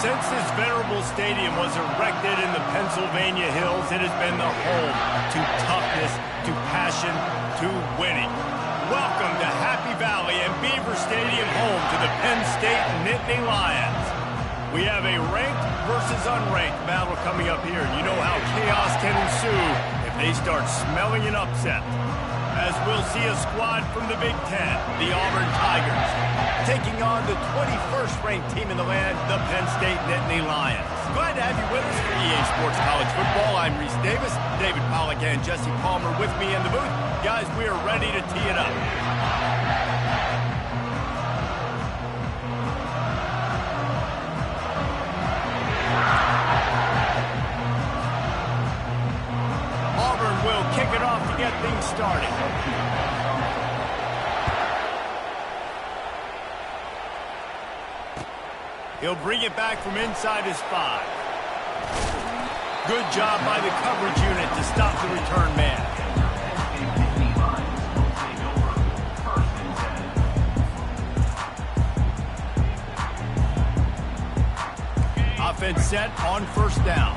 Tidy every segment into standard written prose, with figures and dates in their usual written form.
Since this venerable stadium was erected in the Pennsylvania Hills, it has been the home to toughness, to passion, to winning. Welcome to Happy Valley and Beaver Stadium, home to the Penn State Nittany Lions. We have a ranked versus unranked battle coming up here. You know how chaos can ensue if they start smelling an upset. As we'll see a squad from the Big Ten, the Auburn Tigers, taking on the 21st ranked team in the land, the Penn State Nittany Lions. Glad to have you with us for EA Sports College Football. I'm Reese Davis, David Pollack and Jesse Palmer with me in the booth. Guys, we are ready to tee it up. Auburn will kick it off to get things started. He'll bring it back from inside his 5. Good job by the coverage unit to stop the return man. Offense set on first down.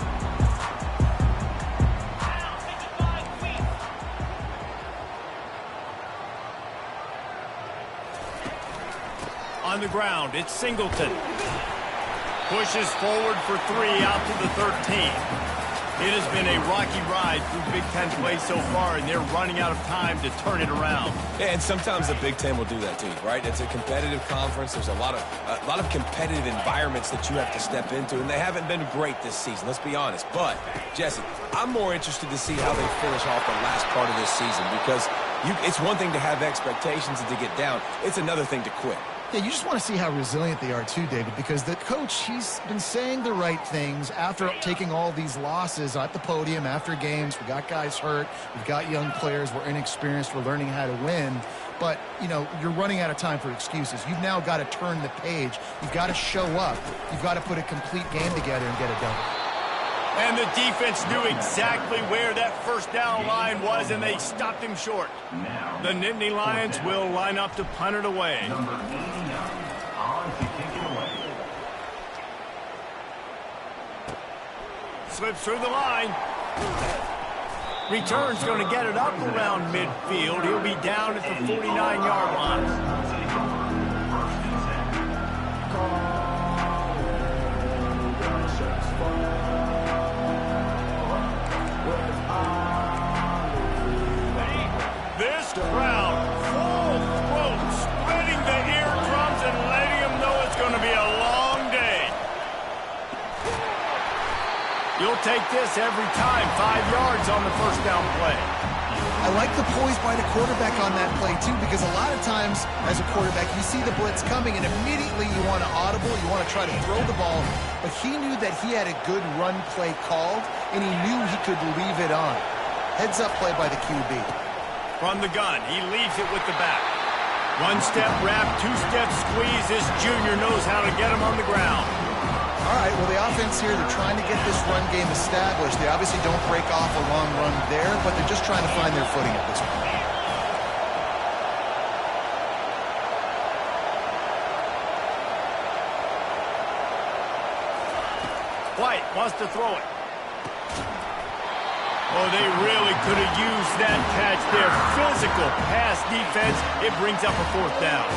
On the ground, it's Singleton. Pushes forward for 3 out to the 13. It has been a rocky ride through Big Ten play so far, and they're running out of time to turn it around. Yeah, and sometimes the Big Ten will do that to you, right? It's a competitive conference. There's a lot of competitive environments that you have to step into, and they haven't been great this season, let's be honest. But, Jesse, I'm more interested to see how they finish off the last part of this season, because it's one thing to have expectations and to get down. It's another thing to quit. Yeah, you just want to see how resilient they are too, David, because the coach, he's been saying the right things after taking all these losses at the podium, after games. We got guys hurt. We've got young players. We're inexperienced. We're learning how to win. But, you know, you're running out of time for excuses. You've now got to turn the page. You've got to show up. You've got to put a complete game together and get it done. And the defense knew exactly where that first down line was, and they stopped him short. The Nittany Lions will line up to punt it away. Slips through the line. Return's going to get it up around midfield. He'll be down at the 49-yard line. This crowd, full throat, spreading the eardrums and letting them know it's going to be a long day. You'll take this every time. 5 yards on the first down play. I like the poise by the quarterback on that play, too, because a lot of times as a quarterback, you see the blitz coming, and immediately you want to audible, you want to try to throw the ball. But he knew that he had a good run play called, and he knew he could leave it on. Heads-up play by the QB. From the gun, he leaves it with the back. 1-step wrap, 2-step squeeze. This junior knows how to get him on the ground. All right, well, the offense here, they're trying to get this run game established. They obviously don't break off a long run there, but they're just trying to find their footing at this point. White wants to throw it. Oh, they really could have used that catch there. Physical pass defense. It brings up a 4th down.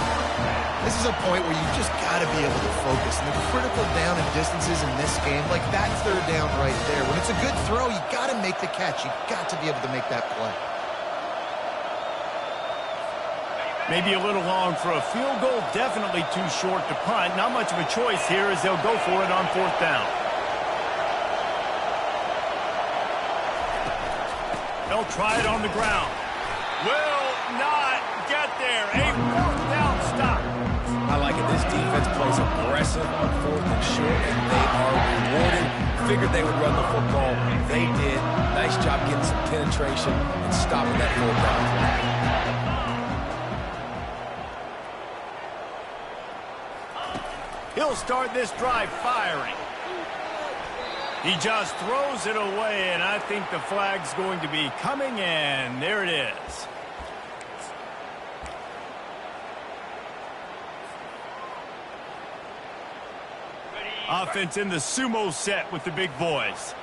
This is a point where you just got to be able to focus. And the critical down and distances in this game, like that 3rd down right there. When it's a good throw, you got to make the catch. You got to be able to make that play. Maybe a little long for a field goal. Definitely too short to punt. Not much of a choice here as they'll go for it on 4th down. They'll try it on the ground. Will not get there. A 4th down stop. I like it. This defense plays aggressive on 4th and short, and they are rewarded. Figured they would run the football. They did. Nice job getting some penetration and stopping that 4th down play. He'll start this drive firing. He just throws it away, and I think the flag's going to be coming, and there it is. Offense in the sumo set with the big boys.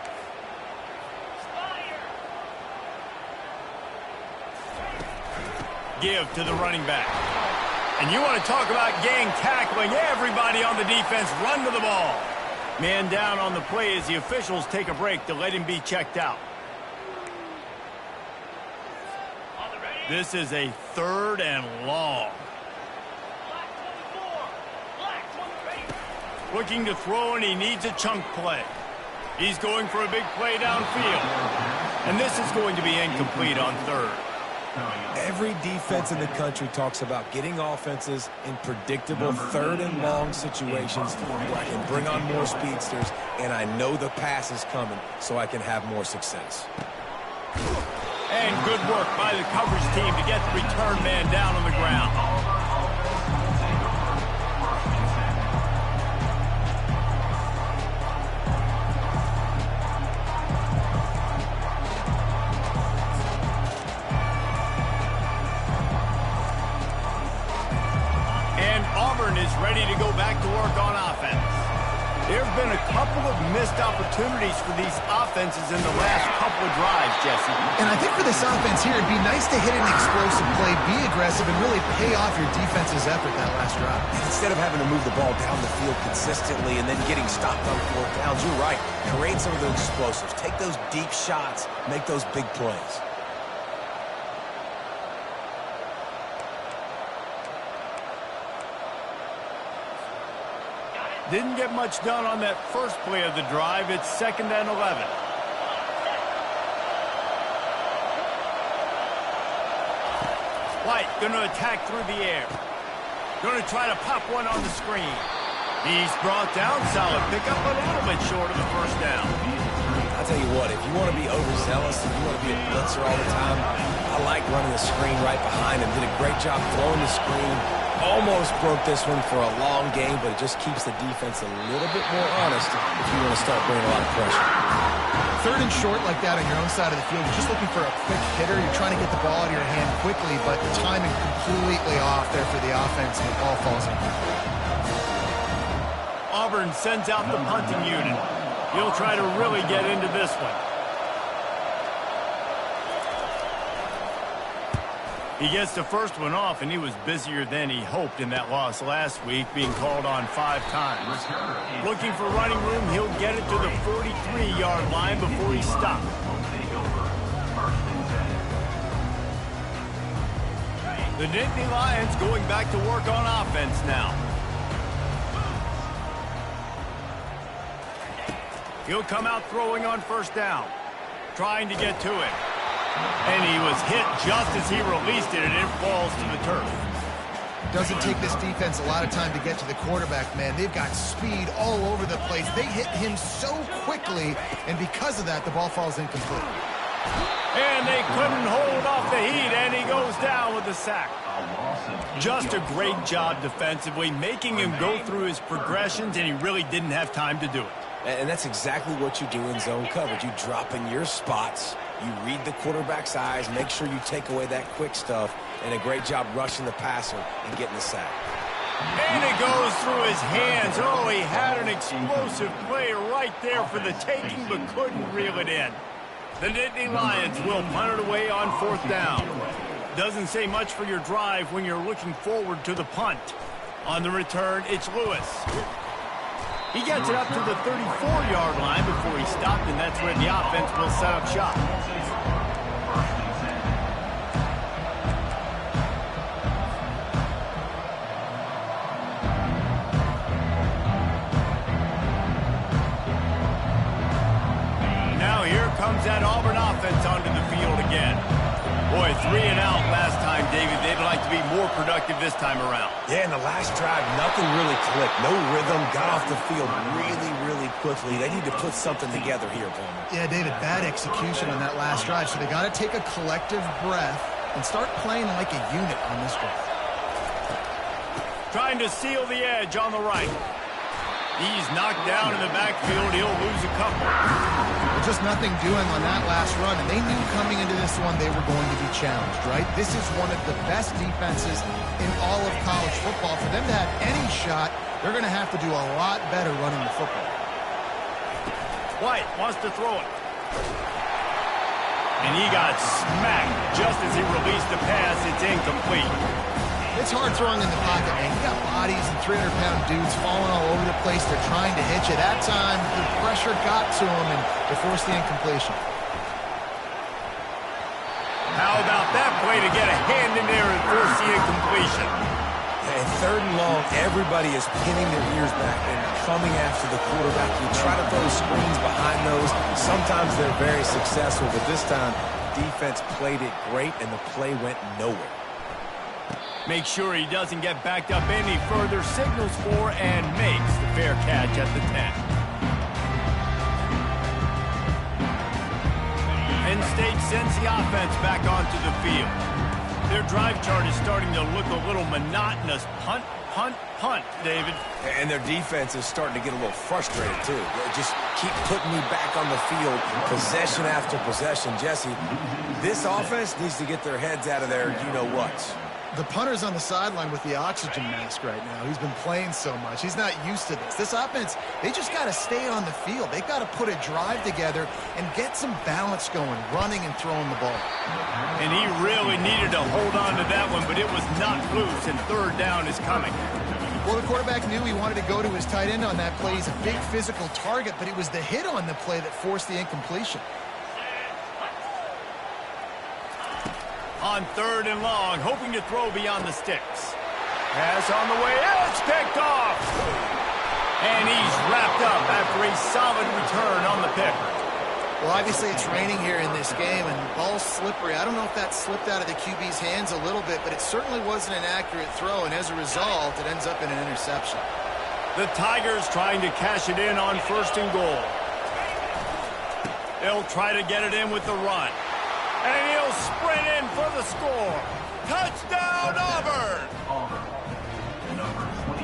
Give to the running back. And you want to talk about gang tackling. Everybody on the defense run to the ball. Man down on the play as the officials take a break to let him be checked out. This is a 3rd and long. Looking to throw, and he needs a chunk play. He's going for a big play downfield. And this is going to be incomplete on 3rd. Every defense in the country talks about getting offenses in predictable 3rd and long situations where I can bring on more speedsters and I know the pass is coming so I can have more success. And good work by the coverage team to get the return man down on the ground. Is ready to go back to work on offense. There have been a couple of missed opportunities for these offenses in the last couple of drives, Jesse. And I think for this offense here, it'd be nice to hit an explosive play, be aggressive, and really pay off your defense's effort that last drive. Instead of having to move the ball down the field consistently and then getting stopped on 4th downs, you're right. Create some of those explosives. Take those deep shots. Make those big plays. Didn't get much done on that first play of the drive. It's 2nd and 11. White going to attack through the air. Going to try to pop one on the screen. He's brought down. Solid pickup, a little bit short of the 1st down. I'll tell you what, if you want to be overzealous, if you want to be a blitzer all the time, I like running the screen right behind him. Did a great job throwing the screen. Almost broke this one for a long game, but it just keeps the defense a little bit more honest if you want to start bringing a lot of pressure. 3rd and short like that on your own side of the field, you're just looking for a quick hitter. You're trying to get the ball out of your hand quickly, but the timing completely off there for the offense, and the ball falls in. Auburn sends out the punting unit. He'll try to really get into this one. He gets the first one off, and he was busier than he hoped in that loss last week, being called on 5 times. Looking for running room, he'll get it to the 43-yard line before he stopped. The Nittany Lions going back to work on offense now. He'll come out throwing on 1st down, trying to get to it. And he was hit just as he released it, and it falls to the turf. Doesn't take this defense a lot of time to get to the quarterback, man. They've got speed all over the place. They hit him so quickly, and because of that, the ball falls incomplete. And they couldn't hold off the heat, and he goes down with the sack. Just a great job defensively, making him go through his progressions, and he really didn't have time to do it. And that's exactly what you do in zone coverage. You drop in your spots. You read the quarterback's eyes, make sure you take away that quick stuff, and a great job rushing the passer and getting the sack. And it goes through his hands. Oh, he had an explosive play right there for the taking, but couldn't reel it in. The Nittany Lions will punt it away on 4th down. Doesn't say much for your drive when you're looking forward to the punt. On the return, it's Lewis. He gets it up to the 34-yard line before he stopped, and that's where the offense will set up shop. Now here comes that Auburn offense onto the field again. Boy, 3 and out last time, David. They'd like to be more productive this time around. Yeah, in the last drive, nothing really clicked. No rhythm, got off the field really quickly. They need to put something together here, Palmer. Yeah, David, bad execution on that last drive, so they got to take a collective breath and start playing like a unit on this drive. Trying to seal the edge on the right. He's knocked down in the backfield. He'll lose a couple. Just nothing doing on that last run, and they knew coming into this one they were going to be challenged, right? This is one of the best defenses in all of college football. For them to have any shot, they're going to have to do a lot better running the football. White wants to throw it. And he got smacked just as he released the pass. It's incomplete. It's hard throwing in the pocket, man. You got bodies and 300-pound dudes falling all over the place. They're trying to hit you. That time, the pressure got to them, and they forced the incompletion. How about that play to get a hand in there and force the incompletion? And 3rd and long, everybody is pinning their ears back and coming after the quarterback. You try to throw screens behind those. Sometimes they're very successful, but this time, defense played it great, and the play went nowhere. Make sure he doesn't get backed up any further, signals for and makes the fair catch at the 10. Penn State sends the offense back onto the field. Their drive chart is starting to look a little monotonous. Punt, punt, punt, David. And their defense is starting to get a little frustrated, too. They just keep putting me back on the field, possession after possession. Jesse, this offense needs to get their heads out of their you-know-whats. The punter's on the sideline with the oxygen mask right now. He's been playing so much. He's not used to this. This offense, they just got to stay on the field. They've got to put a drive together and get some balance going, running and throwing the ball. And he really needed to hold on to that one, but it was not loose, and 3rd down is coming. Well, the quarterback knew he wanted to go to his tight end on that play. He's a big physical target, but it was the hit on the play that forced the incompletion. On 3rd and long, hoping to throw beyond the sticks. Pass on the way, it's picked off! And he's wrapped up after a solid return on the pick. Well, obviously it's raining here in this game, and the ball's slippery. I don't know if that slipped out of the QB's hands a little bit, but it certainly wasn't an accurate throw, and as a result, it ends up in an interception. The Tigers trying to cash it in on 1st and goal. They'll try to get it in with the run. And he'll sprint in for the score. Touchdown, Auburn!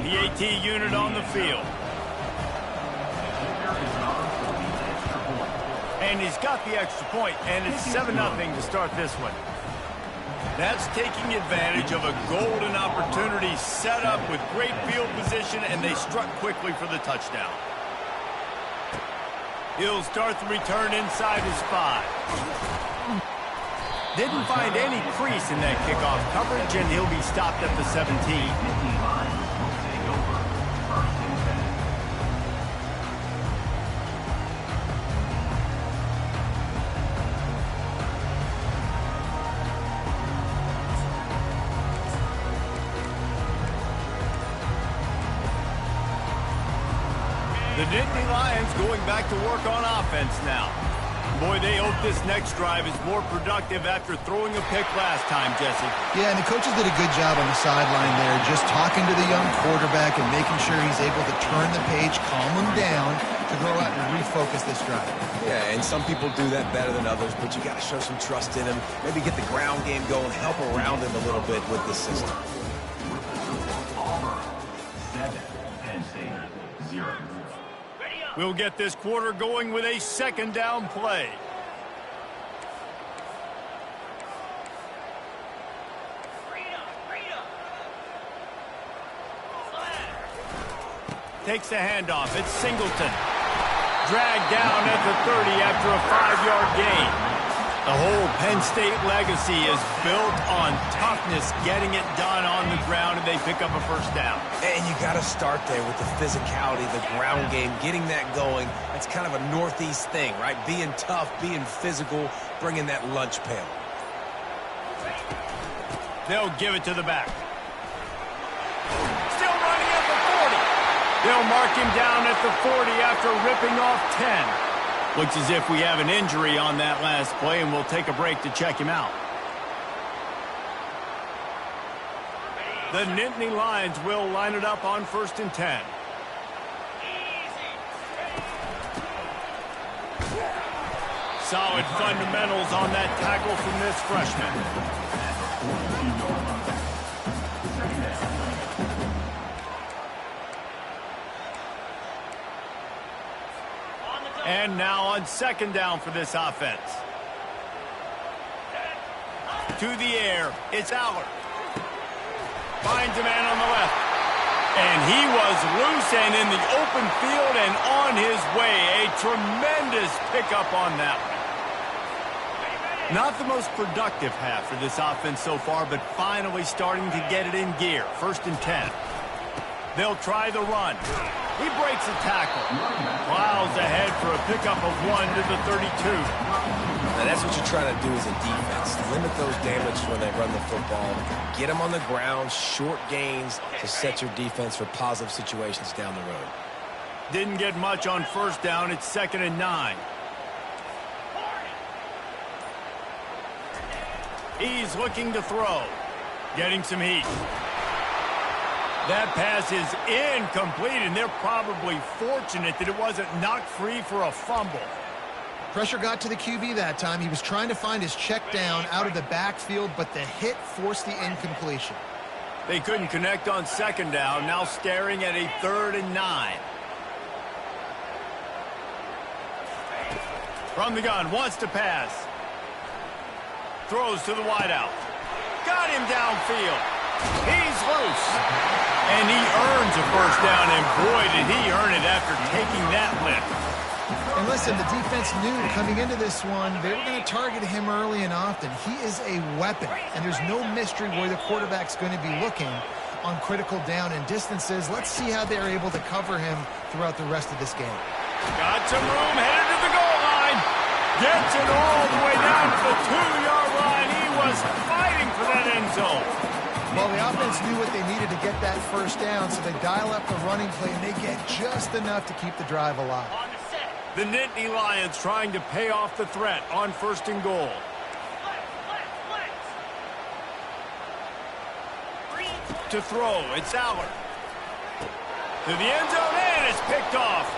The AT unit on the field. And he's got the extra point, and it's 7-0 to start this one. That's taking advantage of a golden opportunity set up with great field position, and they struck quickly for the touchdown. He'll start the return inside his 5. Didn't find any crease in that kickoff coverage, and he'll be stopped at the 17. The Nittany Lions going back to work on offense now. Boy, they hope this next drive is more productive after throwing a pick last time, Jesse. Yeah, and the coaches did a good job on the sideline there, just talking to the young quarterback and making sure he's able to turn the page, calm him down to go out and refocus this drive. Yeah, and some people do that better than others, but you got to show some trust in him. Maybe get the ground game going, help around him a little bit with the system. 7, Penn State 0. We'll get this quarter going with a 2nd down play. Takes the handoff. It's Singleton. Dragged down at the 30 after a 5-yard gain. The whole Penn State legacy is built on toughness, getting it done on the ground, and they pick up a 1st down. And you got to start there with the physicality, the ground game, getting that going. That's kind of a Northeast thing, right? Being tough, being physical, bringing that lunch pail. They'll give it to the back. Still running at the 40. They'll mark him down at the 40 after ripping off 10. Looks as if we have an injury on that last play, and we'll take a break to check him out. The Nittany Lions will line it up on 1st and 10. Solid fundamentals on that tackle from this freshman. And now on second down for this offense. To the air, it's Allard. Finds a man on the left. And he was loose and in the open field and on his way. A tremendous pickup on that one. Not the most productive half for this offense so far, but finally starting to get it in gear. 1st and 10. They'll try the run. He breaks a tackle. Plows ahead for a pickup of 1 to the 32. Now that's what you're trying to do as a defense. Limit those damages when they run the football. Get them on the ground, short gains to set your defense for positive situations down the road. Didn't get much on 1st down. It's 2nd and 9. He's looking to throw. Getting some heat. That pass is incomplete, and they're probably fortunate that it wasn't knocked free for a fumble. Pressure got to the QB that time. He was trying to find his check down out of the backfield, but the hit forced the incompletion. They couldn't connect on 2nd down, now staring at a 3rd and 9. From the gun, wants to pass. Throws to the wideout. Got him downfield. He's loose. And he earns a 1st down, and boy, did he earn it after taking that lift. And listen, the defense knew coming into this one, they were going to target him early and often. He is a weapon, and there's no mystery where the quarterback's going to be looking on critical down and distances. Let's see how they're able to cover him throughout the rest of this game. Got some room, headed to the goal line. Gets it all the way down to the 2-yard line. He was fighting for that end zone. Well, the offense knew what they needed to get that 1st down, so they dial up the running play, and they get just enough to keep the drive alive. The Nittany Lions trying to pay off the threat on 1st and goal. To throw, it's Allard. To the end zone, and it's picked off.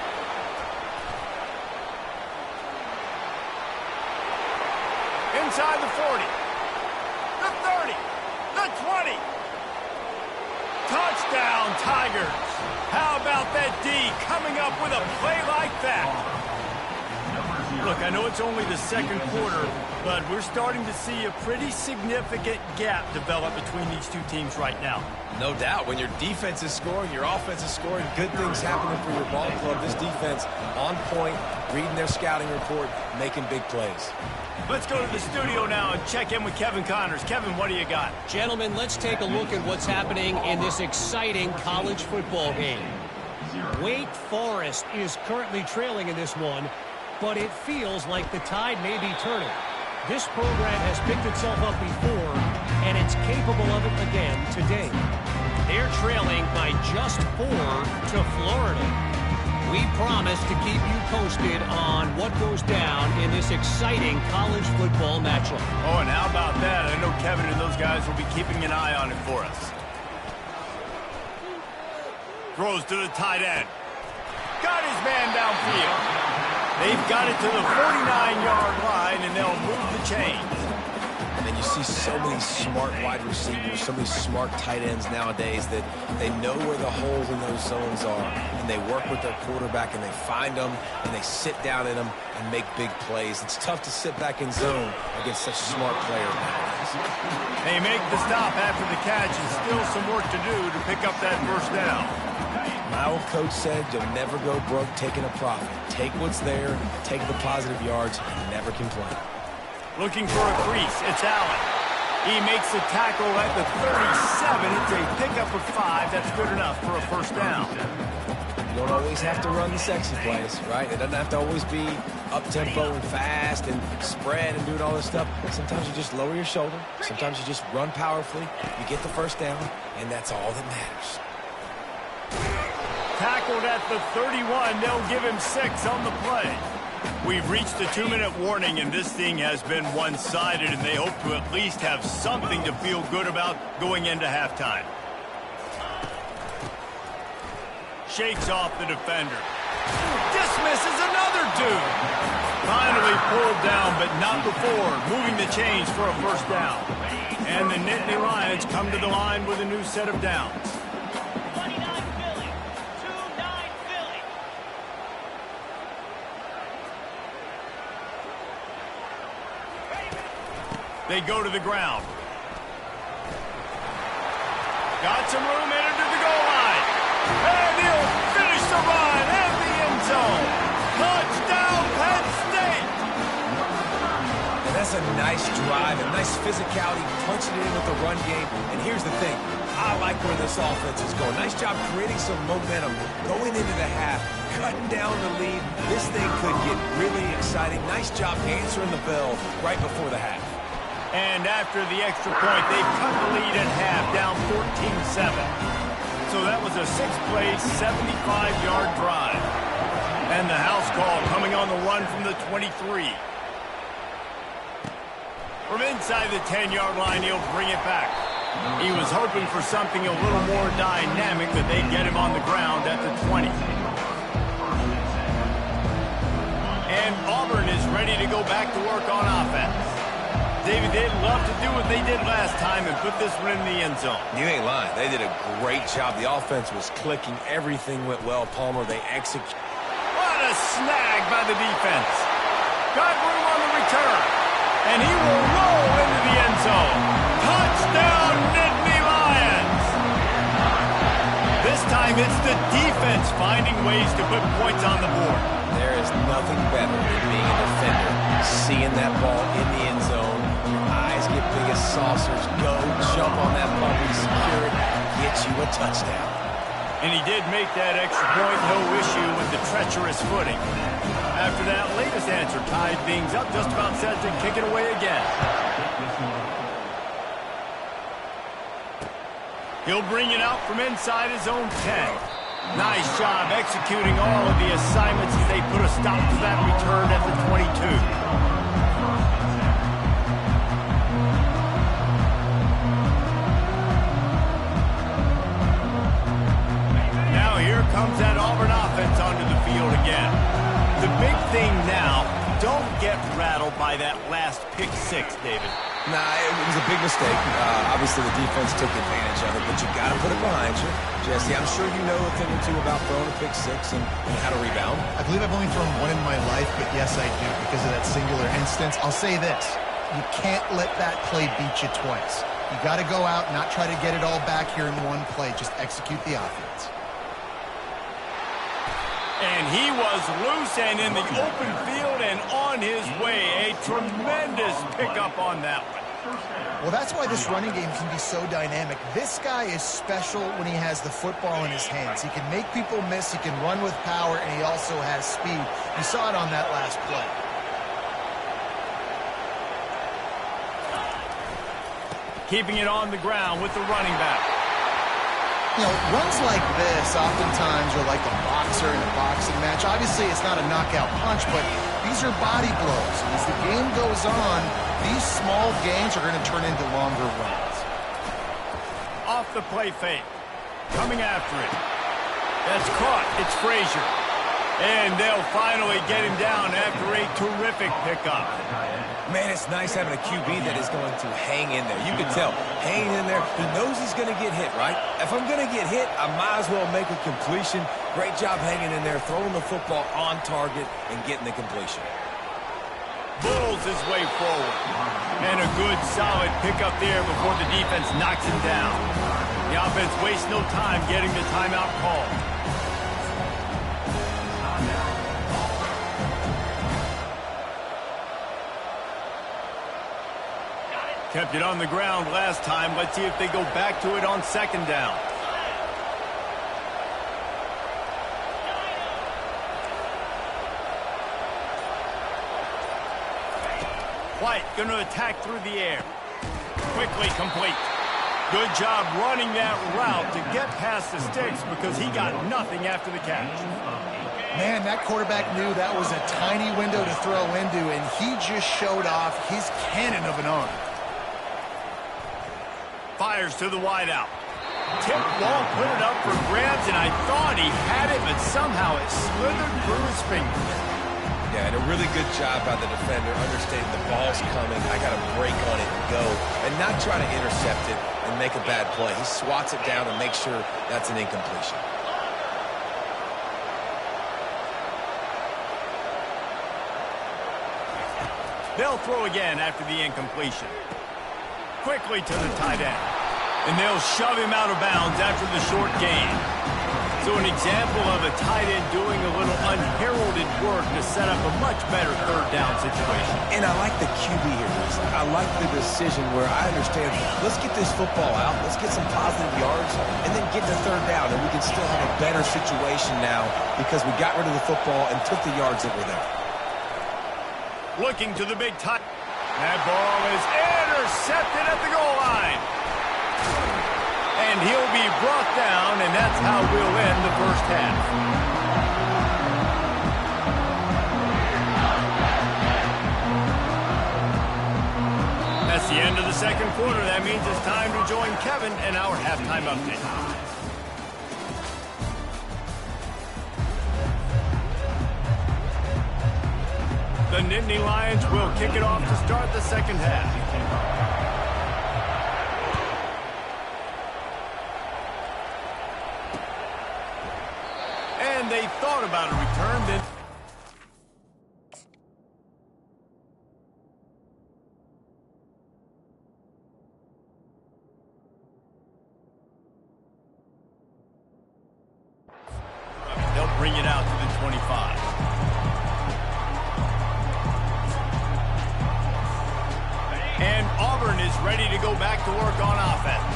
Inside the 40. The 30. The 20. Touchdown, Tigers. How about that D coming up with a play like that? Look, I know it's only the 2nd quarter, but we're starting to see a pretty significant gap develop between these two teams right now. No doubt. When your defense is scoring, your offense is scoring, good things happening for your ball club. This defense on point, reading their scouting report, making big plays. Let's go to the studio now and check in with Kevin Connors. Kevin, what do you got? Gentlemen, let's take a look at what's happening in this exciting college football game. Wake Forest is currently trailing in this one, but it feels like the tide may be turning. This program has picked itself up before, and it's capable of it again today. They're trailing by just 4 to Florida. We promise to keep you posted on what goes down in this exciting college football matchup. Oh, and how about that? I know Kevin and those guys will be keeping an eye on it for us. Throws to the tight end. Got his man downfield. They've got it to the 49-yard line, and they'll move the chains. And you see so many smart wide receivers, so many smart tight ends nowadays that they know where the holes in those zones are, and they work with their quarterback, and they find them, and they sit down in them and make big plays. It's tough to sit back in zone against such smart players nowadays. They make the stop after the catch, and still some work to do to pick up that 1st down. My old coach said you'll never go broke taking a profit. Take what's there, take the positive yards, and never complain. Looking for a crease, it's Allen. He makes the tackle at the 37. It's a pickup of 5. That's good enough for a 1st down. You don't always have to run the sexy plays, right? It doesn't have to always be up-tempo and fast and spread and doing all this stuff. Sometimes you just lower your shoulder. Sometimes you just run powerfully. You get the 1st down, and that's all that matters. Tackled at the 31. They'll give him 6 on the play. We've reached the 2-minute warning, and this thing has been one-sided, and they hope to at least have something to feel good about going into halftime. Shakes off the defender. Dismisses another dude. Finally pulled down, but not before. Moving the chains for a 1st down. And the Nittany Lions come to the line with a new set of downs. They go to the ground. Got some room in to the goal line. And he'll finish the run in the end zone. Touchdown, Penn State. And that's a nice drive, a nice physicality, punching it in with the run game. And here's the thing. I like where this offense is going. Nice job creating some momentum going into the half, cutting down the lead. This thing could get really exciting. Nice job answering the bell right before the half. And after the extra point, they've cut the lead at half, down 14-7. So that was a 6-play, 75-yard drive. And the house call coming on the run from the 23. From inside the 10-yard line, he'll bring it back. He was hoping for something a little more dynamic, that they'd get him on the ground at the 20. And Auburn is ready to go back to work on offense. David, they'd love to do what they did last time and put this one in the end zone. You ain't lying. They did a great job. The offense was clicking. Everything went well. Palmer, they executed. What a snag by the defense. Got room on the return. And he will roll into the end zone. Touchdown, Nittany Lions. This time it's the defense finding ways to put points on the board. There is nothing better than being a defender, seeing that ball in the end zone. Your eyes get big as saucers. Go, jump on that puppy, secure it, get you a touchdown. And he did make that extra point, no issue with the treacherous footing. After that latest answer tied things up, just about set to kick it away again. He'll bring it out from inside his own 10. Nice job executing all of the assignments as they put a stop to that return at the 22. Now here comes that Auburn offense onto the field again. The big thing now, don't get rattled by that last pick six, David. Nah, it was a big mistake. Obviously, the defense took advantage of it, but you got to put it behind you. Jesse, I'm sure you know a thing or two about throwing a pick six and how to rebound. I believe I've only thrown one in my life, but yes, I do because of that singular instance. I'll say this. You can't let that play beat you twice. You got to go out and not try to get it all back here in one play. Just execute the offense. And he was loose and in the open field and on his way. A tremendous pickup on that one. Well, that's why this running game can be so dynamic. This guy is special when he has the football in his hands. He can make people miss, he can run with power, and he also has speed. You saw it on that last play. Keeping it on the ground with the running back. You know, runs like this oftentimes are like a boxer in a boxing match. Obviously, it's not a knockout punch, but these are body blows. And as the game goes on, these small gains are going to turn into longer runs. Off the play fake. Coming after it. That's caught. It's Frazier. And they'll finally get him down after a terrific pickup. Man, it's nice having a QB that is going to hang in there. You can tell, hanging in there, he knows he's going to get hit, right? If I'm going to get hit, I might as well make a completion. Great job hanging in there, throwing the football on target and getting the completion. Bulls his way forward. And a good, solid pickup there before the defense knocks him down. The offense wastes no time getting the timeout called. Kept it on the ground last time. Let's see if they go back to it on second down. White going to attack through the air. Quickly complete. Good job running that route to get past the sticks because he got nothing after the catch. Man, that quarterback knew that was a tiny window to throw into, and he just showed off his cannon of an arm. Fires to the wideout. Tip ball, put it up for grabs, and I thought he had it, but somehow it slithered through his fingers. Yeah, and a really good job by the defender, understanding the ball's coming. I got to break on it and go, and not try to intercept it and make a bad play. He swats it down and makes sure that's an incompletion. They'll throw again after the incompletion. quickly to the tight end. And they'll shove him out of bounds after the short gain. So an example of a tight end doing a little unheralded work to set up a much better third down situation. And I like the QB here, Reese. I like the decision where I understand, let's get this football out, let's get some positive yards, and then get to third down, and we can still have a better situation now because we got rid of the football and took the yards that were there. Looking to the big tight. That ball is intercepted at the goal line. And he'll be brought down, and that's how we'll end the first half. That's the end of the second quarter. That means it's time to join Kevin and our halftime update. The Nittany Lions will kick it off to start the second half. And they thought about a return, then they'll bring it out to the 25. And Auburn is ready to go back to work on offense.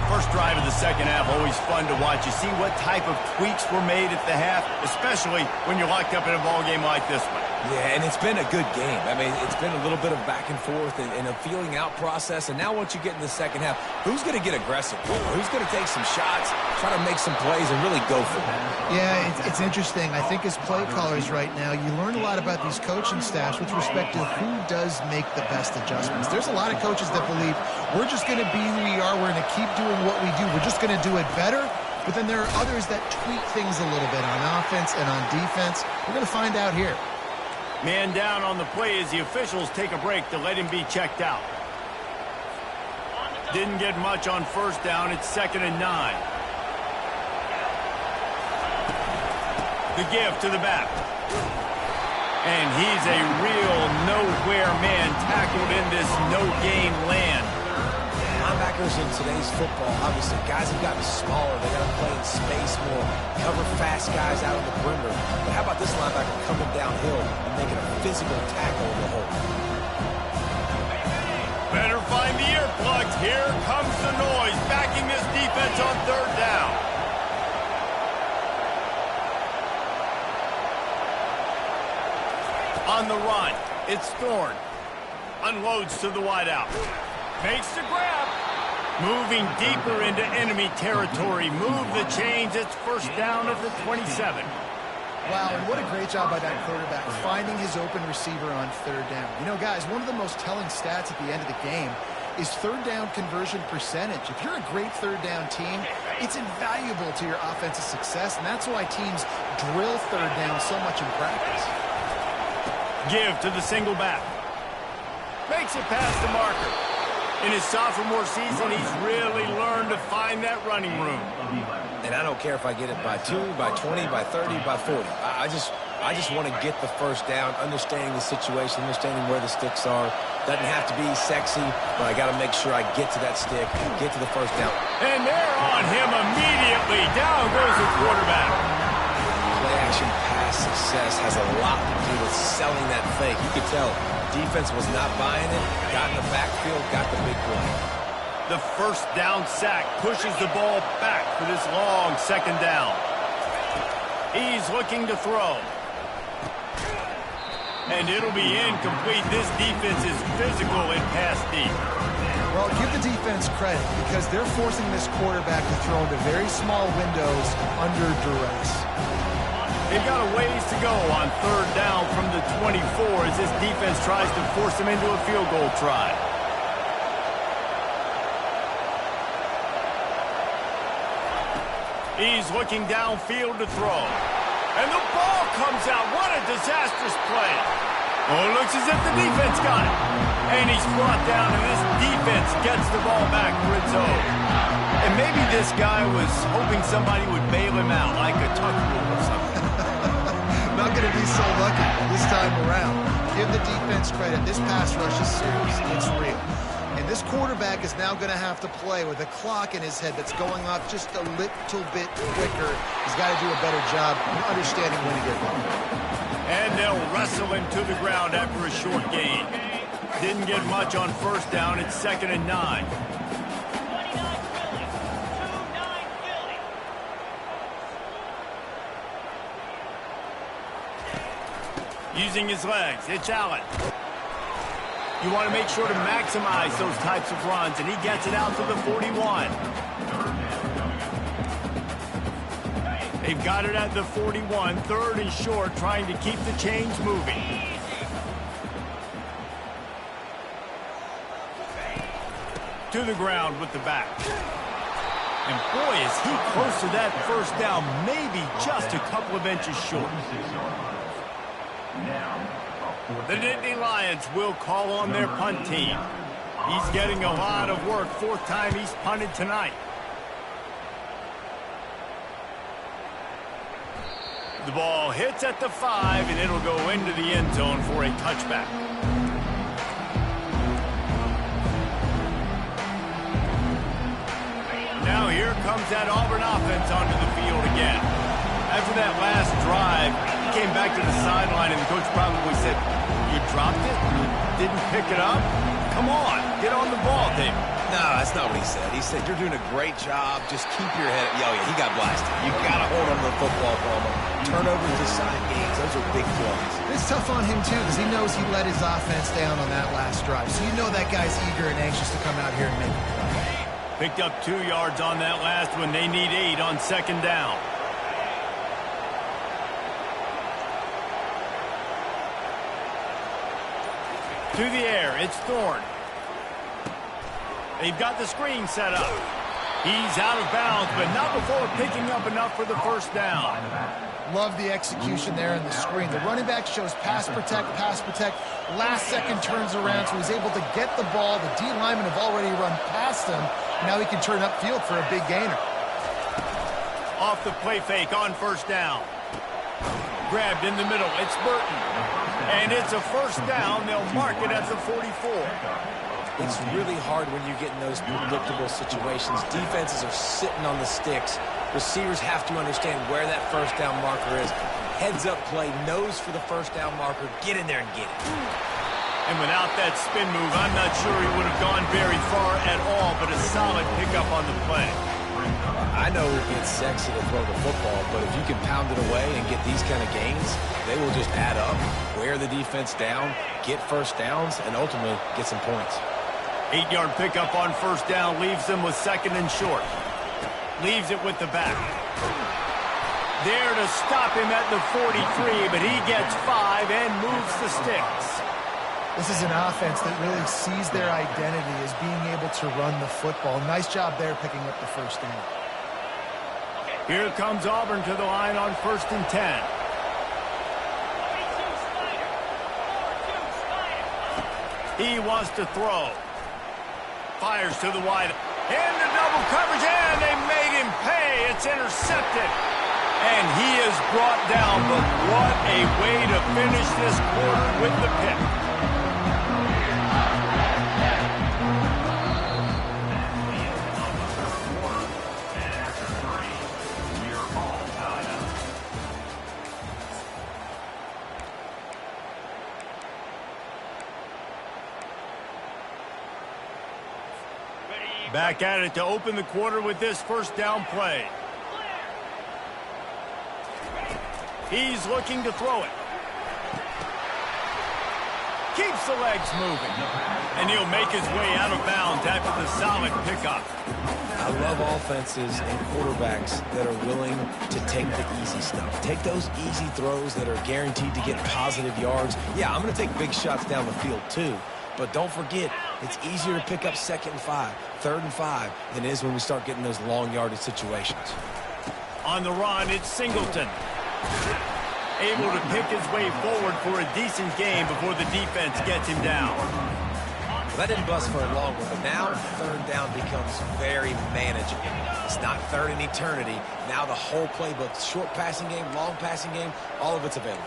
First drive of the second half, always fun to watch. You see what type of tweaks were made at the half, especially when you're locked up in a ball game like this one. Yeah, and it's been a good game. I mean, it's been a little bit of back and forth and a feeling out process. And now once you get in the second half, who's going to get aggressive? Who's going to take some shots, try to make some plays, and really go for it? Yeah, it's interesting. I think as play callers right now, you learn a lot about these coaching staffs with respect to who does make the best adjustments. There's a lot of coaches that believe we're just going to be who we are. We're going to keep doing what we do. We're just going to do it better. But then there are others that tweak things a little bit on offense and on defense. We're going to find out here. Man down on the play as the officials take a break to let him be checked out. Didn't get much on first down. It's 2nd and 9. The give to the back. And he's a real nowhere man tackled in this no-gain land. Linebackers in today's football, obviously, guys have gotten smaller. They got to play in space more, cover fast guys out of the perimeter. But how about this linebacker coming downhill and making a physical tackle in the hole? Better find the earplugs. Here comes the noise, backing this defense on third down. On the run, it's Thorne. Unloads to the wideout. Makes the grab. Moving deeper into enemy territory. Move the chains. It's first down at the 27. Wow, and what a great job by that quarterback finding his open receiver on third down. You know, guys, one of the most telling stats at the end of the game is third down conversion percentage. If you're a great third down team, it's invaluable to your offensive success, and that's why teams drill third down so much in practice. Give to the single back. Makes it past the marker. In his sophomore season, he's really learned to find that running room. And I don't care if I get it by 2, by 20, by 30, by 40. I just want to get the first down, understanding the situation, understanding where the sticks are. Doesn't have to be sexy, but I got to make sure I get to that stick, get to the first down. And they're on him immediately. Down goes the quarterback. Play action pass success has a lot to do with selling that fake. You could tell defense was not buying it, got in the backfield, got the big play. The first down sack pushes the ball back for this long second down. He's looking to throw. And it'll be incomplete. This defense is physical and pass deep. Well, give the defense credit because they're forcing this quarterback to throw into very small windows under duress. They've got a ways to go on third down from the 24 as this defense tries to force them into a field goal try. He's looking downfield to throw. And the ball comes out. What a disastrous play. Oh, it looks as if the defense got it. And he's brought down, and this defense gets the ball back for its own. And maybe this guy was hoping somebody would bail him out, like a tuck rule or something. Not going to be so lucky this time around. Give the defense credit. This pass rush is serious. It's real. And this quarterback is now going to have to play with a clock in his head that's going off just a little bit quicker. He's got to do a better job understanding when to get the ball. And they'll wrestle him to the ground after a short gain. Didn't get much on first down. It's 2nd and 9. Using his legs, it's Allen. You want to make sure to maximize those types of runs, and he gets it out to the 41. They've got it at the 41, 3rd and short, trying to keep the chains moving. To the ground with the back. And boy, is he close to that first down, maybe just a couple of inches short. The Nittany Lions will call on their punt team. He's getting a lot of work, 4th time he's punted tonight. The ball hits at the 5, and it'll go into the end zone for a touchback. Now here comes that Auburn offense onto the field again. After that last drive, he came back to the sideline, and the coach probably said, "You dropped it? You didn't pick it up? Come on, get on the ball, David." No, that's not what he said. He said, "You're doing a great job. Just keep your head up." Oh, yeah, he got blasted. You got to hold on to the football for him. Turnovers decide games. Those are big plays. It's tough on him, too, because he knows he let his offense down on that last drive. So you know that guy's eager and anxious to come out here and make a play. Picked up 2 yards on that last one. They need 8 on 2nd down. To the air, it's Thorne. They've got the screen set up. He's out of bounds, but not before picking up enough for the first down. Love the execution there in the screen. The running back shows pass protect, pass protect. Last second turns around, so he's able to get the ball. The D linemen have already run past him. Now he can turn upfield for a big gainer. Off the play fake on first down. Grabbed in the middle. It's Burton. And it's a first down. They'll mark it at the 44. It's really hard when you get in those predictable situations. Defenses are sitting on the sticks. Receivers have to understand where that first down marker is. Heads up play, nose for the first down marker. Get in there and get it. And without that spin move, I'm not sure he would have gone very far at all, but a solid pickup on the play. I know it's sexy to throw the football, but if you can pound it away and get these kind of gains, they will just add up, wear the defense down, get first downs, and ultimately get some points. 8-yard pickup on first down leaves them with 2nd and short. Leaves it with the back. There to stop him at the 43, but he gets 5 and moves the sticks. This is an offense that really sees their identity as being able to run the football. Nice job there picking up the first down. Here comes Auburn to the line on 1st and 10. He wants to throw. Fires to the wide. Into double coverage, and they made him pay. It's intercepted. And he is brought down, but what a way to finish this quarter with the pick. Back at it to open the quarter with this first down play. He's looking to throw it. Keeps the legs moving. And he'll make his way out of bounds after the solid pickup. I love offenses and quarterbacks that are willing to take the easy stuff. Take those easy throws that are guaranteed to get positive yards. Yeah, I'm going to take big shots down the field too. But don't forget, it's easier to pick up 2nd and 5, 3rd and 5 than it is when we start getting those long yardage situations. On the run, it's Singleton. Able to pick his way forward for a decent game before the defense gets him down. Well, that didn't bust for a long one, but now 3rd down becomes very manageable. It's not 3rd in eternity. Now the whole playbook, short passing game, long passing game, all of it's available.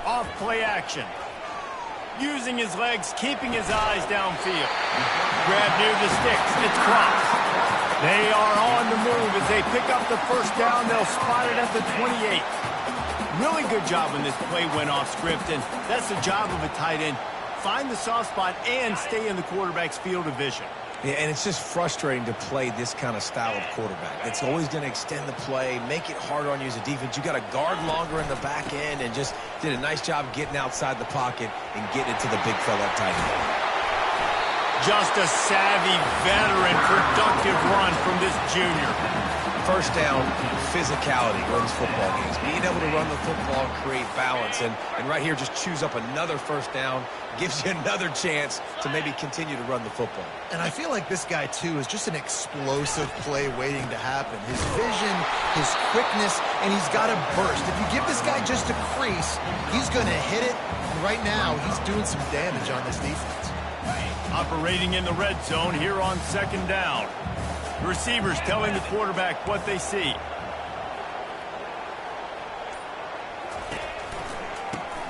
Off play action. Using his legs, keeping his eyes downfield. Grab near the sticks. It's crossed. They are on the move as they pick up the first down. They'll spot it at the 28. Really good job when this play went off script, and that's the job of a tight end. Find the soft spot and stay in the quarterback's field of vision. Yeah, and it's just frustrating to play this kind of style of quarterback. It's always going to extend the play, make it harder on you as a defense. You got to guard longer in the back end, and just did a nice job getting outside the pocket and getting it to the big fella at tight end. Just a savvy, veteran, productive run from this junior. First down, physicality wins football games. Being able to run the football and create balance. And right here, just choose up another first down. Gives you another chance to maybe continue to run the football. And I feel like this guy, too, is just an explosive play waiting to happen. His vision, his quickness, and he's got a burst. If you give this guy just a crease, he's going to hit it. And right now, he's doing some damage on this defense. Operating in the red zone here on second down. Receivers telling the quarterback what they see.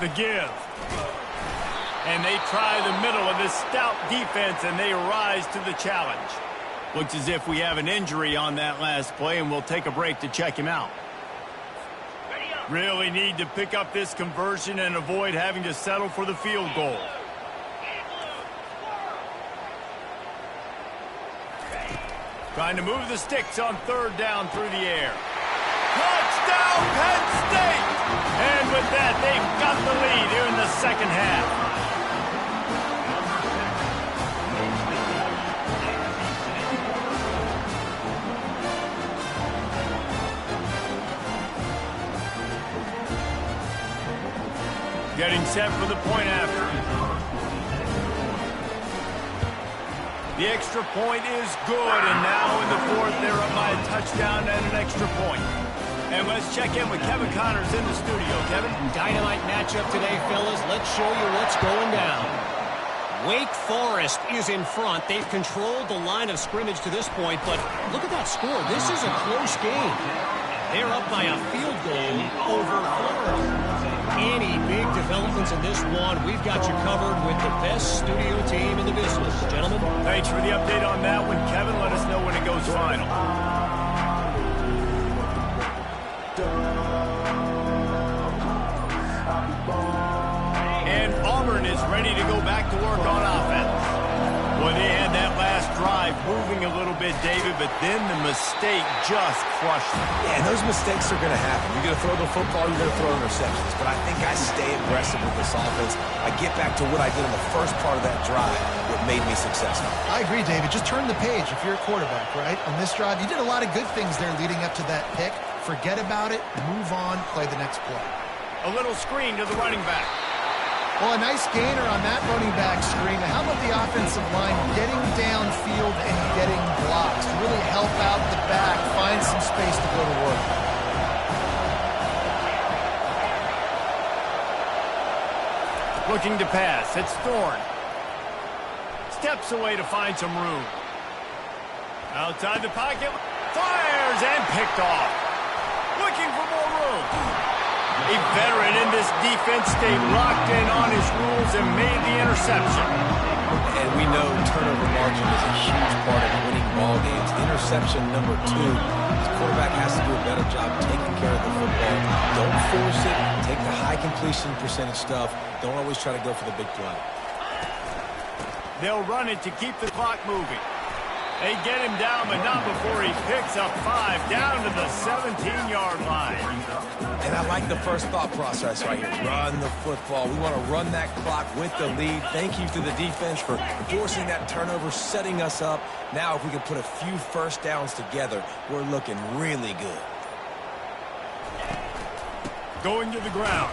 The give. And they try the middle of this stout defense, and they rise to the challenge. Looks as if we have an injury on that last play, and we'll take a break to check him out. Really need to pick up this conversion and avoid having to settle for the field goal. Trying to move the sticks on third down through the air. Touchdown, Penn State! And with that, they've got the lead here in the second half. Getting set for the point after. The extra point is good, and now in the fourth, they're up by a touchdown and an extra point. And let's check in with Kevin Connors in the studio. Kevin? Dynamite matchup today, fellas. Let's show you what's going down. Wake Forest is in front. They've controlled the line of scrimmage to this point, but look at that score. This is a close game. They're up by a field goal over Florida. Any big developments in this one, we've got you covered with the best studio team in the business. Gentlemen? Thanks for the update on that one, Kevin. Let us know when it goes final. And Auburn is ready to go back to work on offense. Well, they had that last drive moving a little bit, David, but then the mistake just crushed them. Yeah, and those mistakes are going to happen. You're going to throw the football, you're going to throw interceptions. But I think I stay aggressive with this offense. I get back to what I did in the first part of that drive, what made me successful. I agree, David. Just turn the page if you're a quarterback, right? On this drive, you did a lot of good things there leading up to that pick. Forget about it, move on, play the next play. A little screen to the running back. Well, a nice gainer on that running back screen. How about the offensive line getting downfield and getting blocks to really help out the back, find some space to go to work? Looking to pass. It's Thorne. Steps away to find some room. Outside the pocket. Fires and picked off. Looking for more room. A veteran in this defense stayed locked in on his rules and made the interception. And we know turnover margin is a huge part of winning ball games. Interception number 2. This quarterback has to do a better job taking care of the football. Don't force it. Take the high completion percentage stuff. Don't always try to go for the big play. They'll run it to keep the clock moving. They get him down, but not before he picks up 5 down to the 17-yard line. And I like the first thought process right here. Run the football. We want to run that clock with the lead. Thank you to the defense for forcing that turnover, setting us up. Now if we can put a few first downs together, we're looking really good. Going to the ground.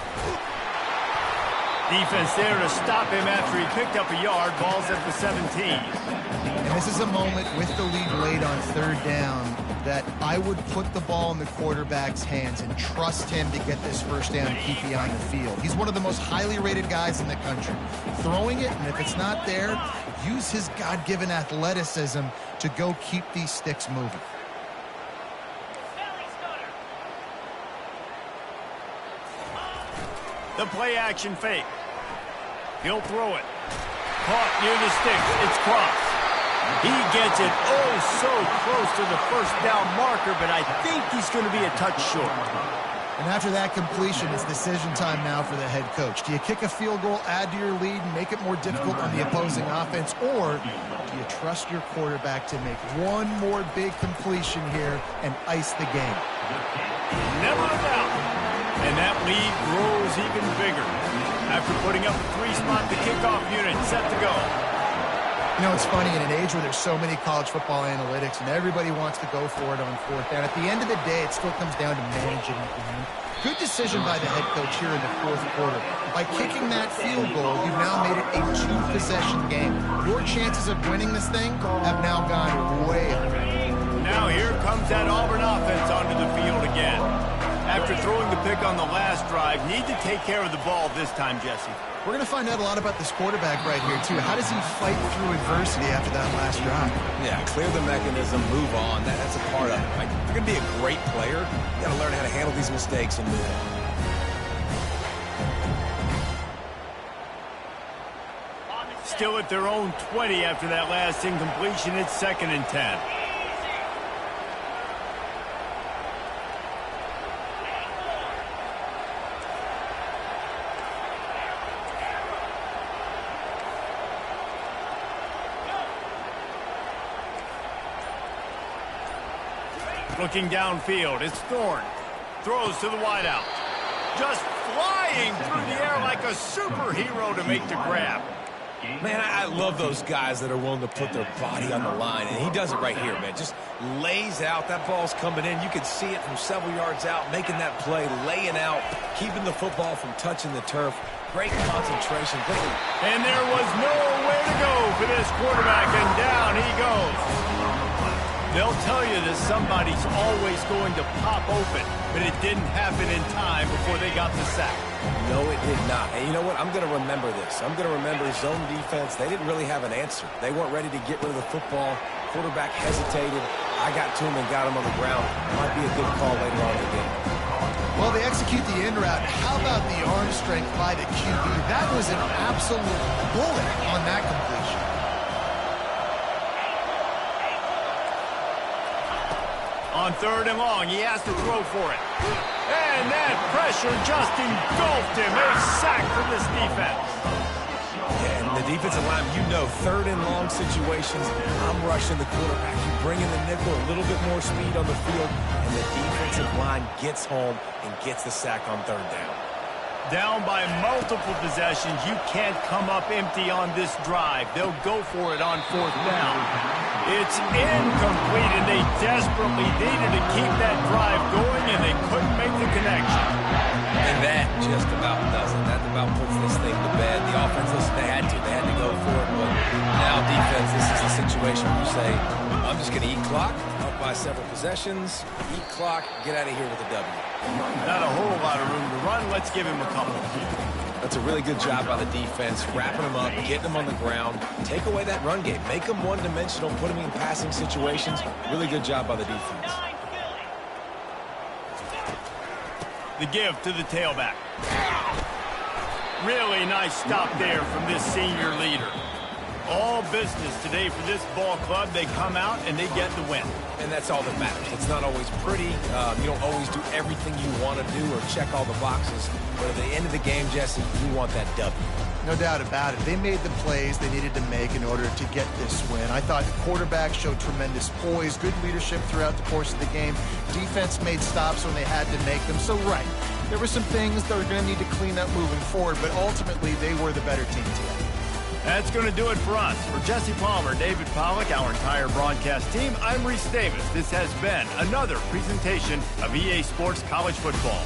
Defense there to stop him after he picked up a yard. Ball's at the 17. And this is a moment with the lead late on third down that I would put the ball in the quarterback's hands and trust him to get this first down and keep you on the field. He's one of the most highly rated guys in the country. Throwing it, and if it's not there, use his God-given athleticism to go keep these sticks moving. The play action fake. He'll throw it. Caught near the sticks. It's crossed. He gets it so close to the first down marker, but I think he's going to be a touch short. And after that completion, it's decision time now for the head coach. Do you kick a field goal, add to your lead, and make it more difficult on the opposing offense, or do you trust your quarterback to make one more big completion here and ice the game? Never a doubt. And that lead grows even bigger. After putting up a 3-spot, the kickoff unit set to go. You know, it's funny, in an age where there's so many college football analytics and everybody wants to go for it on fourth down, at the end of the day, it still comes down to managing the game. Good decision by the head coach here in the fourth quarter. By kicking that field goal, you've now made it a 2-possession game. Your chances of winning this thing have now gone way up. Now here comes that Auburn offense onto the field again. After throwing the pick on the last drive, need to take care of the ball this time, Jesse. We're going to find out a lot about this quarterback right here, too. How does he fight through adversity after that last drive? Yeah, clear the mechanism, move on. That's a part of it. Like, if you're going to be a great player, you got to learn how to handle these mistakes and move on. Still at their own 20 after that last incompletion. It's 2nd and 10. Looking downfield, it's Thorne. Throws to the wideout. Just flying through the air like a superhero to make the grab. Man, I love those guys that are willing to put their body on the line, and he does it right here, man. Just lays out. That ball's coming in. You can see it from several yards out, making that play, laying out, keeping the football from touching the turf. Great concentration. Great. And there was nowhere to go for this quarterback, and down he goes. They'll tell you that somebody's always going to pop open, but it didn't happen in time before they got the sack. No, it did not. And you know what? I'm going to remember this. I'm going to remember zone defense. They didn't really have an answer. They weren't ready to get rid of the football. Quarterback hesitated. I got to him and got him on the ground. Might be a good call later on in the game. Well, they execute the in route. How about the arm strength by the QB? That was an absolute bullet on that completion. On 3rd and long, he has to throw for it. And that pressure just engulfed him. A sack from this defense. Yeah, and the defensive line, you know, 3rd and long situations, I'm rushing the quarterback. You bring in the nickel, a little bit more speed on the field, and the defensive line gets home and gets the sack on 3rd down. Down by multiple possessions, you can't come up empty on this drive. They'll go for it on 4th down. It's incomplete, and they desperately needed to keep that drive going, and they couldn't make the connection. And that just about does it. That about puts this thing to bed. The offense, listen, they had to go for it, but now defense, this is the situation where you say, I'm just going to eat clock, up by several possessions, eat clock, get out of here with a W. Not a whole lot of room to run. Let's give him a couple. That's a really good job by the defense, wrapping them up, getting them on the ground, take away that run game, make them one-dimensional, put them in passing situations. Really good job by the defense. The give to the tailback. Really nice stop there from this senior leader. All business today for this ball club. They come out and they get the win. And that's all that matters. It's not always pretty. You don't always do everything you want to do or check all the boxes. But at the end of the game, Jesse, you want that W. No doubt about it. They made the plays they needed to make in order to get this win. I thought the quarterback showed tremendous poise, good leadership throughout the course of the game. Defense made stops when they had to make them. So, right, there were some things that were going to need to clean up moving forward, but ultimately they were the better team today. That's going to do it for us. For Jesse Palmer, David Pollack, our entire broadcast team, I'm Reese Davis. This has been another presentation of EA Sports College Football.